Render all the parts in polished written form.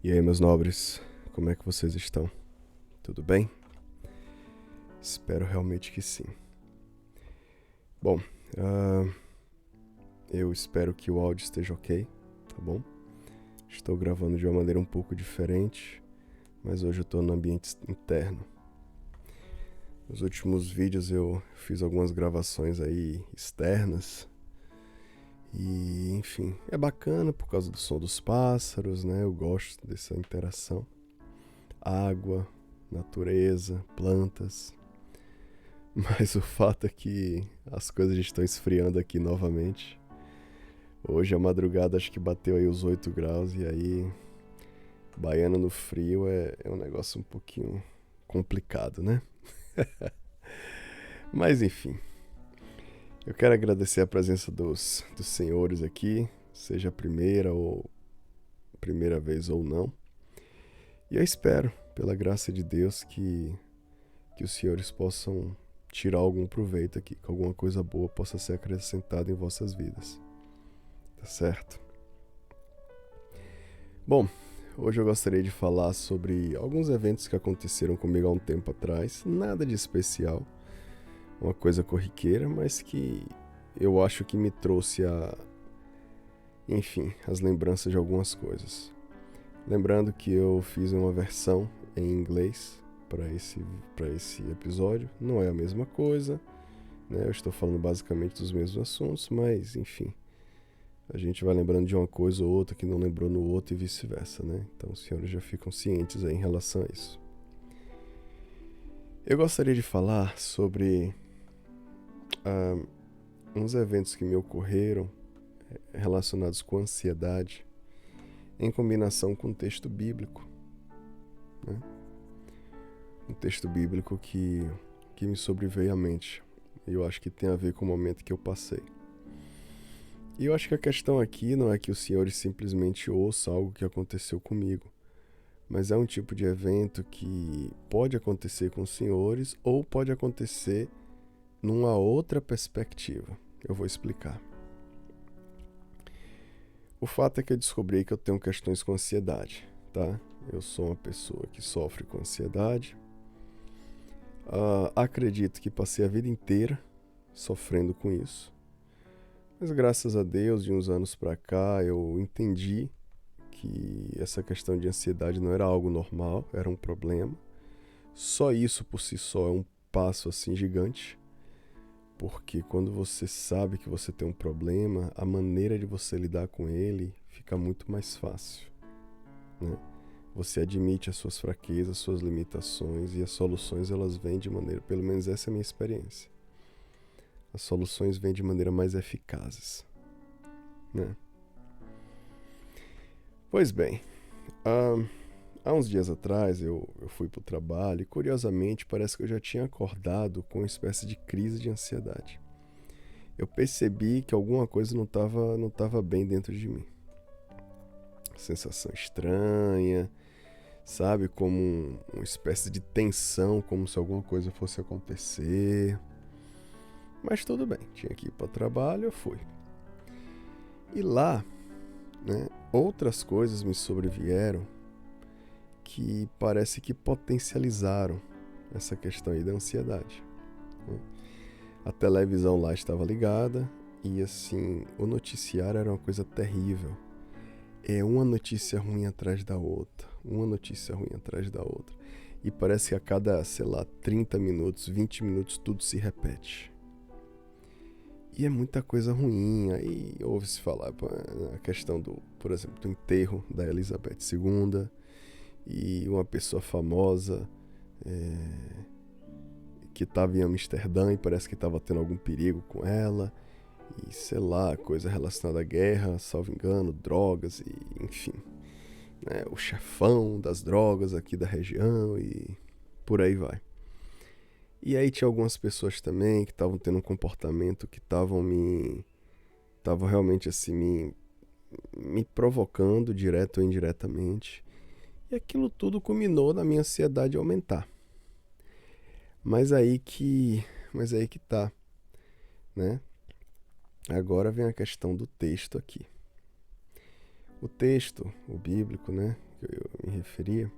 E aí, meus nobres, como é que vocês estão? Tudo bem? Espero realmente que sim. Bom, eu espero que o áudio esteja ok, tá bom? Estou gravando de uma maneira um pouco diferente, mas hoje eu estou no ambiente interno. Nos últimos vídeos eu fiz algumas gravações aí externas e, enfim, é bacana por causa do som dos pássaros, né? Eu gosto dessa interação. Água, natureza, plantas. Mas o fato é que as coisas estão esfriando aqui novamente. Hoje a madrugada acho que bateu aí os 8 graus e aí baiano no frio é um negócio um pouquinho complicado, né? Mas enfim, eu quero agradecer a presença dos senhores aqui, seja a primeira vez ou não. E eu espero, pela graça de Deus, que os senhores possam tirar algum proveito aqui, que alguma coisa boa possa ser acrescentada em vossas vidas. Tá certo? Bom, hoje eu gostaria de falar sobre alguns eventos que aconteceram comigo há um tempo atrás. Nada de especial, uma coisa corriqueira, mas que eu acho que me trouxe as lembranças de algumas coisas. Lembrando que eu fiz uma versão em inglês para esse episódio. Não é a mesma coisa, né? Eu estou falando basicamente dos mesmos assuntos, mas enfim, a gente vai lembrando de uma coisa ou outra que não lembrou no outro e vice-versa, né? Então os senhores já ficam cientes aí em relação a isso. Eu gostaria de falar sobre uns eventos que me ocorreram relacionados com ansiedade em combinação com um texto bíblico, né? Um texto bíblico que me sobreveio à mente. E eu acho que tem a ver com o momento que eu passei. E eu acho que a questão aqui não é que os senhores simplesmente ouçam algo que aconteceu comigo, mas é um tipo de evento que pode acontecer com os senhores ou pode acontecer numa outra perspectiva. Eu vou explicar. O fato é que eu descobri que eu tenho questões com ansiedade, tá? Eu sou uma pessoa que sofre com ansiedade. Acredito que passei a vida inteira sofrendo com isso. Mas graças a Deus, de uns anos pra cá, eu entendi que essa questão de ansiedade não era algo normal, era um problema. Só isso por si só é um passo assim gigante, porque quando você sabe que você tem um problema, a maneira de você lidar com ele fica muito mais fácil, né? Você admite as suas fraquezas, suas limitações, e as soluções elas vêm de maneira, pelo menos essa é a minha experiência. As soluções vêm de maneira mais eficazes, né? Pois bem, há uns dias atrás eu fui para o trabalho e, curiosamente, parece que eu já tinha acordado com uma espécie de crise de ansiedade. Eu percebi que alguma coisa não estava bem dentro de mim. Sensação estranha, sabe? Como uma espécie de tensão, como se alguma coisa fosse acontecer. Mas tudo bem, tinha que ir para o trabalho, eu fui. E lá, né, outras coisas me sobrevieram que parece que potencializaram essa questão aí da ansiedade, né? A televisão lá estava ligada e, assim, o noticiário era uma coisa terrível. É uma notícia ruim atrás da outra, uma notícia ruim atrás da outra. E parece que a cada, 30 minutos, 20 minutos, tudo se repete. E é muita coisa ruim. Aí ouve-se falar a questão por exemplo, do enterro da Elizabeth II e uma pessoa famosa que estava em Amsterdã e parece que estava tendo algum perigo com ela. E sei lá, coisa relacionada à guerra, salvo engano, drogas e enfim, né, o chefão das drogas aqui da região e por aí vai. E aí tinha algumas pessoas também que estavam tendo um comportamento que estavam realmente assim me provocando direto ou indiretamente. E aquilo tudo culminou na minha ansiedade aumentar. Mas aí que tá, né? Agora vem a questão do texto aqui. O texto, o bíblico, né, que eu me referia,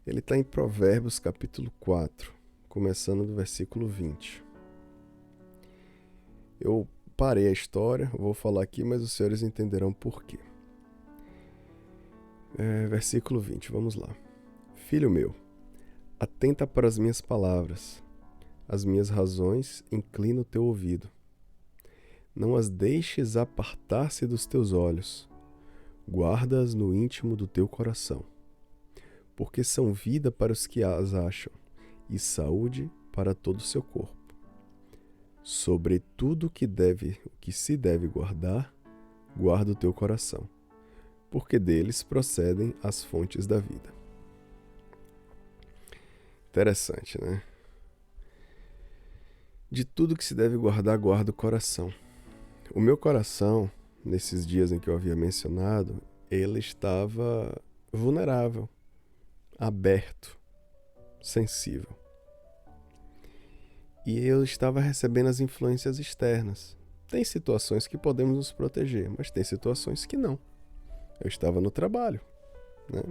ele está em Provérbios capítulo 4, começando do versículo 20. Eu parei a história, vou falar aqui, mas os senhores entenderão por quê. Versículo 20, vamos lá. Filho meu, atenta para as minhas palavras, as minhas razões, inclina o teu ouvido. Não as deixes apartar-se dos teus olhos, guarda-as no íntimo do teu coração, porque são vida para os que as acham e saúde para todo o seu corpo. Sobre tudo o que se deve guardar, guarda o teu coração, porque deles procedem as fontes da vida. Interessante, né? De tudo que se deve guardar, guarda o coração. O meu coração, nesses dias em que eu havia mencionado, ele estava vulnerável, aberto, sensível. E eu estava recebendo as influências externas. Tem situações que podemos nos proteger, mas tem situações que não. Eu estava no trabalho, né?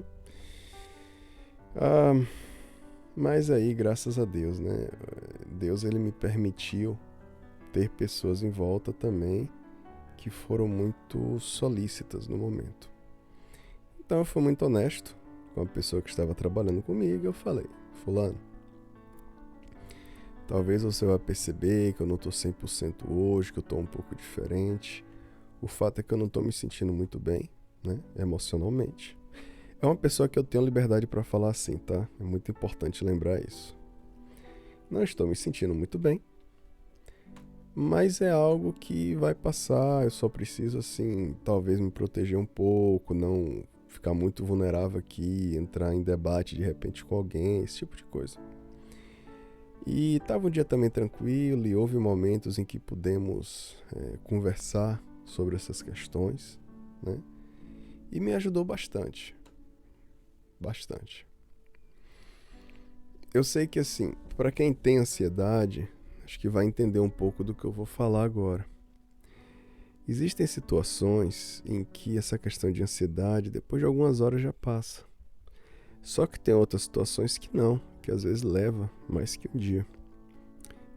Mas aí, graças a Deus, né? Deus, ele me permitiu ter pessoas em volta também que foram muito solícitas no momento. Então eu fui muito honesto com a pessoa que estava trabalhando comigo. Eu falei: fulano, talvez você vá perceber que eu não estou 100% hoje, que eu estou um pouco diferente. O fato é que eu não estou me sentindo muito bem, né, emocionalmente. É uma pessoa que eu tenho liberdade para falar assim, tá? É muito importante lembrar isso. Não estou me sentindo muito bem, mas é algo que vai passar. Eu só preciso, assim, talvez me proteger um pouco, não ficar muito vulnerável aqui, entrar em debate de repente com alguém, esse tipo de coisa. E estava um dia também tranquilo e houve momentos em que pudemos conversar sobre essas questões, né? E me ajudou bastante. Bastante. Eu sei que, assim, para quem tem ansiedade, acho que vai entender um pouco do que eu vou falar agora. Existem situações em que essa questão de ansiedade, depois de algumas horas, já passa. Só que tem outras situações que não, que às vezes leva mais que um dia.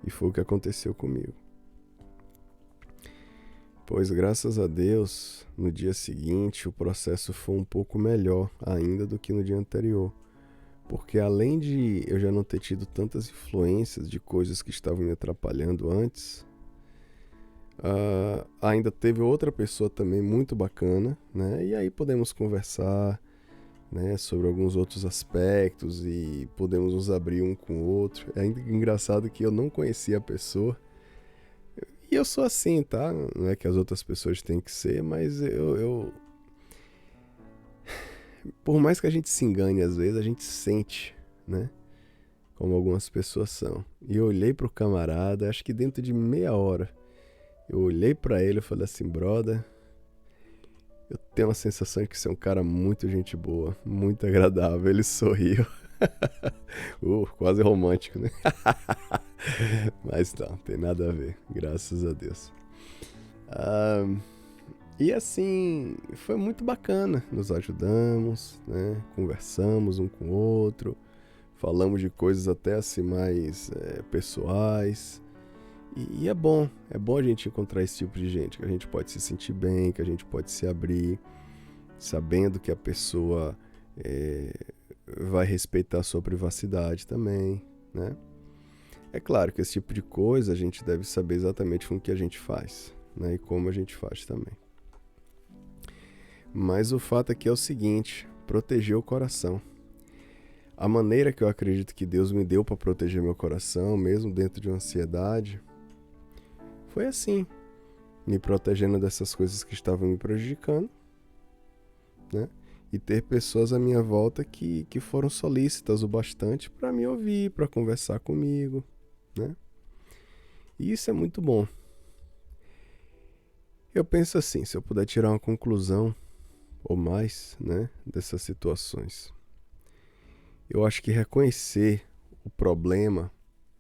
E foi o que aconteceu comigo. Pois, graças a Deus, no dia seguinte o processo foi um pouco melhor ainda do que no dia anterior. Porque além de eu já não ter tido tantas influências de coisas que estavam me atrapalhando antes, ainda teve outra pessoa também muito bacana, né? E aí podemos conversar, né, sobre alguns outros aspectos e podemos nos abrir um com o outro. É engraçado que eu não conhecia a pessoa. E eu sou assim, tá? Não é que as outras pessoas têm que ser, mas por mais que a gente se engane às vezes, a gente sente, né? Como algumas pessoas são. E eu olhei pro camarada, acho que dentro de meia hora, eu olhei pra ele e falei assim: brother, eu tenho uma sensação de que você é um cara muito gente boa, muito agradável. Ele sorriu. Quase romântico, né? Mas não tem nada a ver, graças a Deus. E assim, foi muito bacana. Nos ajudamos, né? Conversamos um com o outro, falamos de coisas até assim mais pessoais. E é bom a gente encontrar esse tipo de gente, que a gente pode se sentir bem, que a gente pode se abrir, sabendo que a pessoa vai respeitar a sua privacidade também, né? É claro que esse tipo de coisa a gente deve saber exatamente com o que a gente faz, né? E como a gente faz também. Mas o fato aqui é o seguinte: proteger o coração. A maneira que eu acredito que Deus me deu para proteger meu coração, mesmo dentro de uma ansiedade, foi assim, me protegendo dessas coisas que estavam me prejudicando, né? E ter pessoas à minha volta que foram solícitas o bastante para me ouvir, para conversar comigo, né? E isso é muito bom. Eu penso assim, se eu puder tirar uma conclusão ou mais, né, dessas situações, eu acho que reconhecer o problema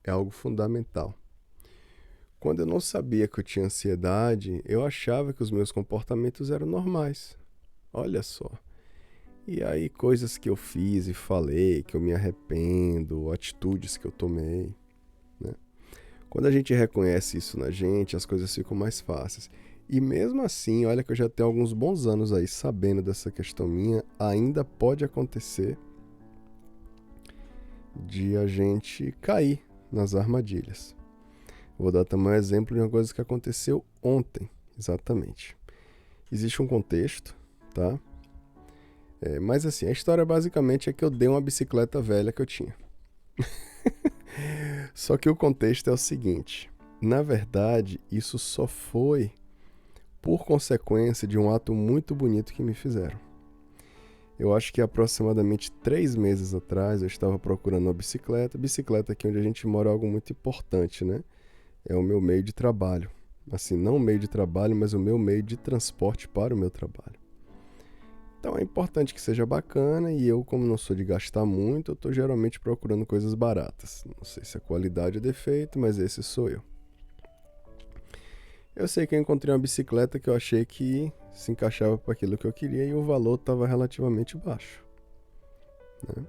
é algo fundamental. Quando eu não sabia que eu tinha ansiedade, eu achava que os meus comportamentos eram normais. Olha só. E aí coisas que eu fiz e falei, que eu me arrependo, atitudes que eu tomei, né? Quando a gente reconhece isso na gente, as coisas ficam mais fáceis. E mesmo assim, olha que eu já tenho alguns bons anos aí sabendo dessa questão minha, ainda pode acontecer de a gente cair nas armadilhas. Vou dar também um exemplo de uma coisa que aconteceu ontem, exatamente. Existe um contexto, tá? Mas assim, a história basicamente é que eu dei uma bicicleta velha que eu tinha. Só que o contexto é o seguinte: na verdade, isso só foi por consequência de um ato muito bonito que me fizeram. Eu acho que aproximadamente 3 meses atrás eu estava procurando uma bicicleta. Bicicleta aqui onde a gente mora é algo muito importante, né? É o meu meio de trabalho. Assim, não o meio de trabalho, mas o meu meio de transporte para o meu trabalho. Então é importante que seja bacana e eu, como não sou de gastar muito, eu estou geralmente procurando coisas baratas. Não sei se a qualidade é defeito, mas esse sou eu. Eu sei que eu encontrei uma bicicleta que eu achei que se encaixava para aquilo que eu queria e o valor estava relativamente baixo, né?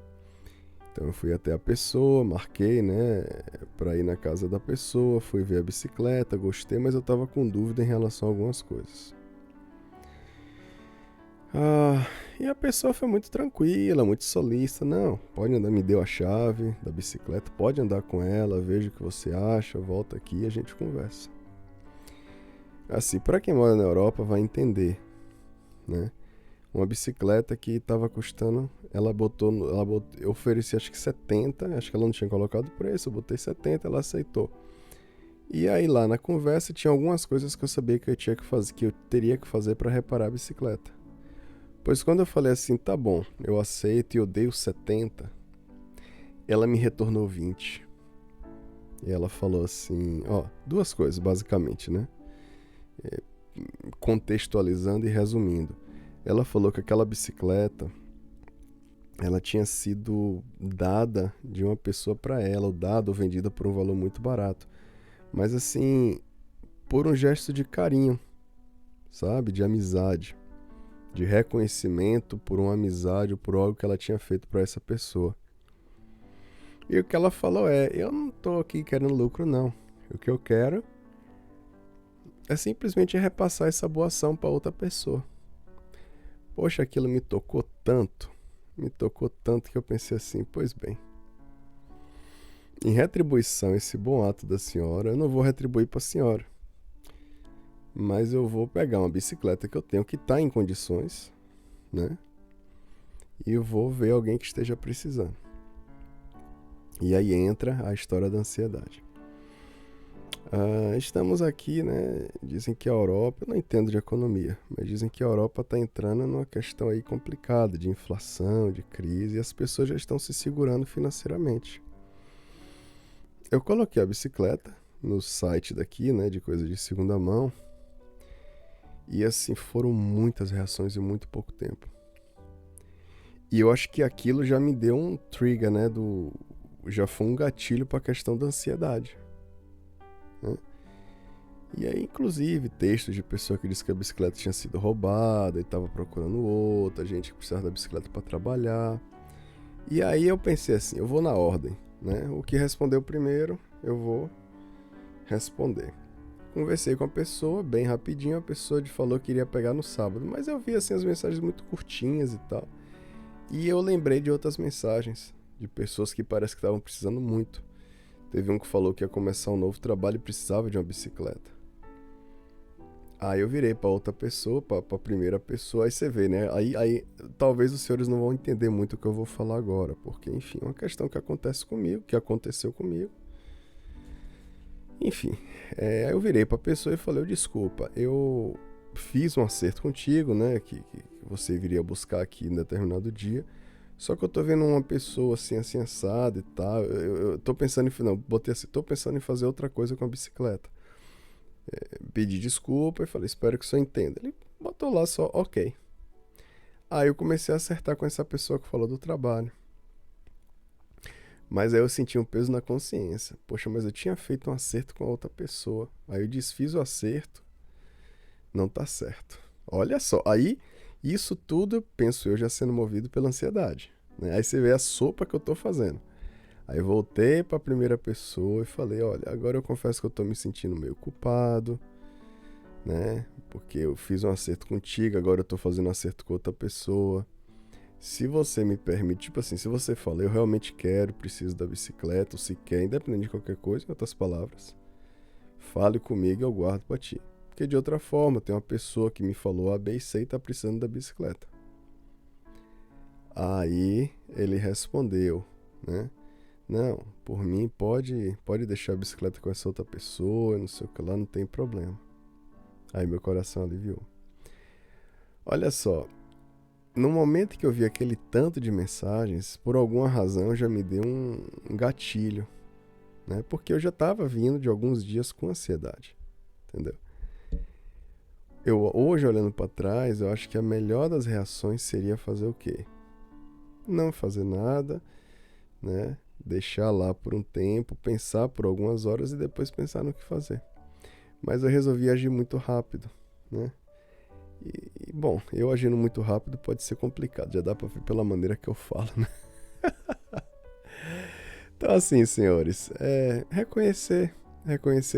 Então eu fui até a pessoa, marquei, né, para ir na casa da pessoa, fui ver a bicicleta, gostei, mas eu estava com dúvida em relação a algumas coisas. E a pessoa foi muito tranquila, muito solícita. Não, pode andar, me deu a chave da bicicleta, pode andar com ela, veja o que você acha, volta aqui e a gente conversa. Assim, para quem mora na Europa vai entender, né? Uma bicicleta que estava custando, eu ofereci acho que 70, acho que ela não tinha colocado preço, eu botei 70, ela aceitou. E aí lá na conversa tinha algumas coisas que eu sabia que eu tinha que fazer, que eu teria que fazer para reparar a bicicleta. Pois quando eu falei assim, tá bom, eu aceito e eu dei os 70, ela me retornou 20. E ela falou assim, ó, duas coisas basicamente, né? Contextualizando e resumindo. Ela falou que aquela bicicleta, ela tinha sido dada de uma pessoa para ela, ou dada ou vendida por um valor muito barato. Mas assim, por um gesto de carinho, sabe? De amizade, de reconhecimento por uma amizade ou por algo que ela tinha feito para essa pessoa. E o que ela falou é: eu não tô aqui querendo lucro, não. O que eu quero é simplesmente repassar essa boa ação para outra pessoa. Poxa, aquilo me tocou tanto que eu pensei assim, pois bem. Em retribuição a esse bom ato da senhora, eu não vou retribuir para a senhora. Mas eu vou pegar uma bicicleta que eu tenho que está em condições, né? E eu vou ver alguém que esteja precisando. E aí entra a história da ansiedade. Estamos aqui, né? Dizem que a Europa, eu não entendo de economia, mas dizem que a Europa está entrando numa questão aí complicada de inflação, de crise, e as pessoas já estão se segurando financeiramente. Eu coloquei a bicicleta no site daqui, né, de coisa de segunda mão, e assim foram muitas reações em muito pouco tempo. E eu acho que aquilo já me deu um trigger, né, já foi um gatilho para a questão da ansiedade, né? E aí, inclusive, textos de pessoa que disse que a bicicleta tinha sido roubada e estava procurando outra, gente que precisava da bicicleta para trabalhar. E aí eu pensei assim, eu vou na ordem, né? O que respondeu primeiro, eu vou responder. Conversei com a pessoa, bem rapidinho, a pessoa falou que iria pegar no sábado, mas eu vi assim as mensagens muito curtinhas e tal. E eu lembrei de outras mensagens, de pessoas que parece que estavam precisando muito. Teve um que falou que ia começar um novo trabalho e precisava de uma bicicleta. Aí eu virei para outra pessoa, para a primeira pessoa, aí você vê, né? Aí talvez os senhores não vão entender muito o que eu vou falar agora, porque, enfim, é uma questão que acontece comigo, que aconteceu comigo. Enfim, aí eu virei para a pessoa e falei: desculpa, eu fiz um acerto contigo, né? Que você viria buscar aqui em determinado dia. Só que eu tô vendo uma pessoa assim assada e tal. Eu tô pensando em. Não, botei assim, tô pensando em fazer outra coisa com a bicicleta. Pedi desculpa e falei, espero que o senhor entenda. Ele botou lá só, ok. Aí eu comecei a acertar com essa pessoa que falou do trabalho. Mas aí eu senti um peso na consciência. Poxa, mas eu tinha feito um acerto com a outra pessoa. Aí eu desfiz o acerto. Não tá certo. Olha só, aí Isso tudo, penso eu, já sendo movido pela ansiedade, né? Aí você vê a sopa que eu tô fazendo. Aí voltei para a primeira pessoa e falei, olha, agora eu confesso que eu tô me sentindo meio culpado, né? Porque eu fiz um acerto contigo, agora eu tô fazendo um acerto com outra pessoa. Se você me permite, tipo assim, se você fala, eu realmente quero, preciso da bicicleta, ou se quer, independente de qualquer coisa, em outras palavras, fale comigo e eu guardo pra ti. Porque de outra forma, tem uma pessoa que me falou A, B e C e tá precisando da bicicleta. Aí ele respondeu, né? Não, por mim pode deixar a bicicleta com essa outra pessoa, não sei o que lá, não tem problema. Aí meu coração aliviou. Olha só, no momento que eu vi aquele tanto de mensagens, por alguma razão já me deu um gatilho, né? Porque eu já estava vindo de alguns dias com ansiedade, entendeu? Hoje, olhando para trás, eu acho que a melhor das reações seria fazer o quê? Não fazer nada, né? Deixar lá por um tempo, pensar por algumas horas e depois pensar no que fazer. Mas eu resolvi agir muito rápido, né? Bom, eu agindo muito rápido pode ser complicado, já dá pra ver pela maneira que eu falo, né? Então, assim, senhores, reconhecer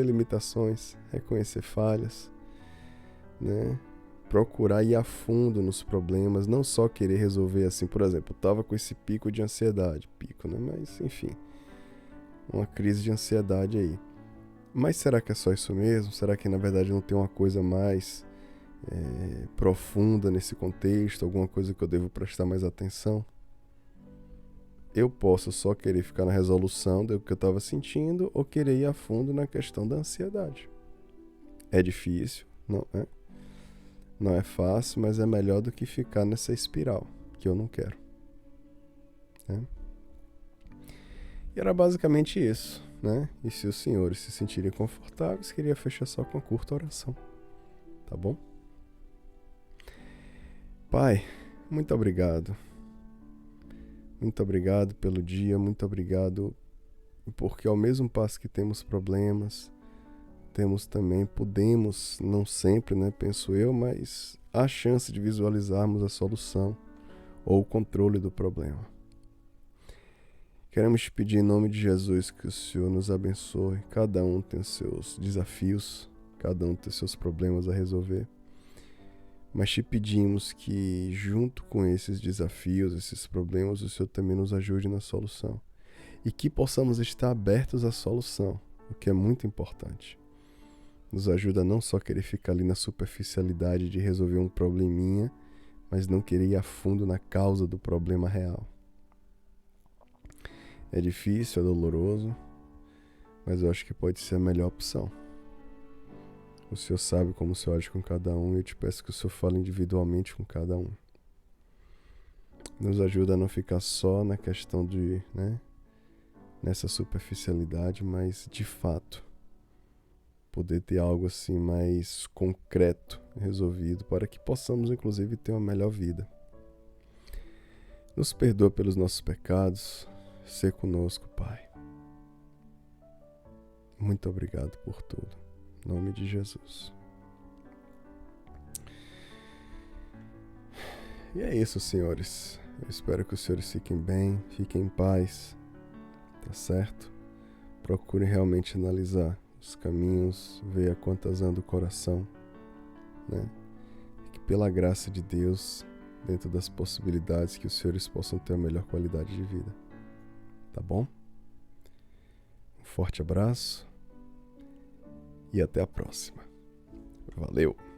limitações, reconhecer falhas, né? Procurar ir a fundo nos problemas, não só querer resolver assim, por exemplo, eu tava com esse pico de ansiedade, né? Mas, enfim, uma crise de ansiedade aí. Mas será que é só isso mesmo? Será que na verdade não tem uma coisa mais profunda nesse contexto, alguma coisa que eu devo prestar mais atenção? Eu posso só querer ficar na resolução do que eu estava sentindo ou querer ir a fundo na questão da ansiedade. É difícil, não é? Não é fácil, mas é melhor do que ficar nessa espiral, que eu não quero. Né? E era basicamente isso, né? E se os senhores se sentirem confortáveis, queria fechar só com uma curta oração. Tá bom? Pai, muito obrigado. Muito obrigado pelo dia, muito obrigado porque ao mesmo passo que temos problemas, podemos, não sempre, né, penso eu, mas há chance de visualizarmos a solução ou o controle do problema. Queremos te pedir em nome de Jesus que o Senhor nos abençoe. Cada um tem seus desafios, cada um tem seus problemas a resolver. Mas te pedimos que, junto com esses desafios, esses problemas, o Senhor também nos ajude na solução. E que possamos estar abertos à solução, o que é muito importante. Nos ajuda a não só querer ficar ali na superficialidade de resolver um probleminha, mas não querer ir a fundo na causa do problema real. É difícil, é doloroso, mas eu acho que pode ser a melhor opção. O Senhor sabe como o Senhor age com cada um e eu te peço que o Senhor fale individualmente com cada um. Nos ajuda a não ficar só na questão de, né, nessa superficialidade, mas de fato poder ter algo assim mais concreto resolvido para que possamos inclusive ter uma melhor vida. Nos perdoa pelos nossos pecados, sê conosco, Pai. Muito obrigado por tudo. Em nome de Jesus. E é isso, senhores. Eu espero que os senhores fiquem bem, fiquem em paz, tá certo? Procurem realmente analisar os caminhos, ver a quantas anda o coração, né? E que pela graça de Deus, dentro das possibilidades, que os senhores possam ter a melhor qualidade de vida. Tá bom? Um forte abraço e até a próxima. Valeu!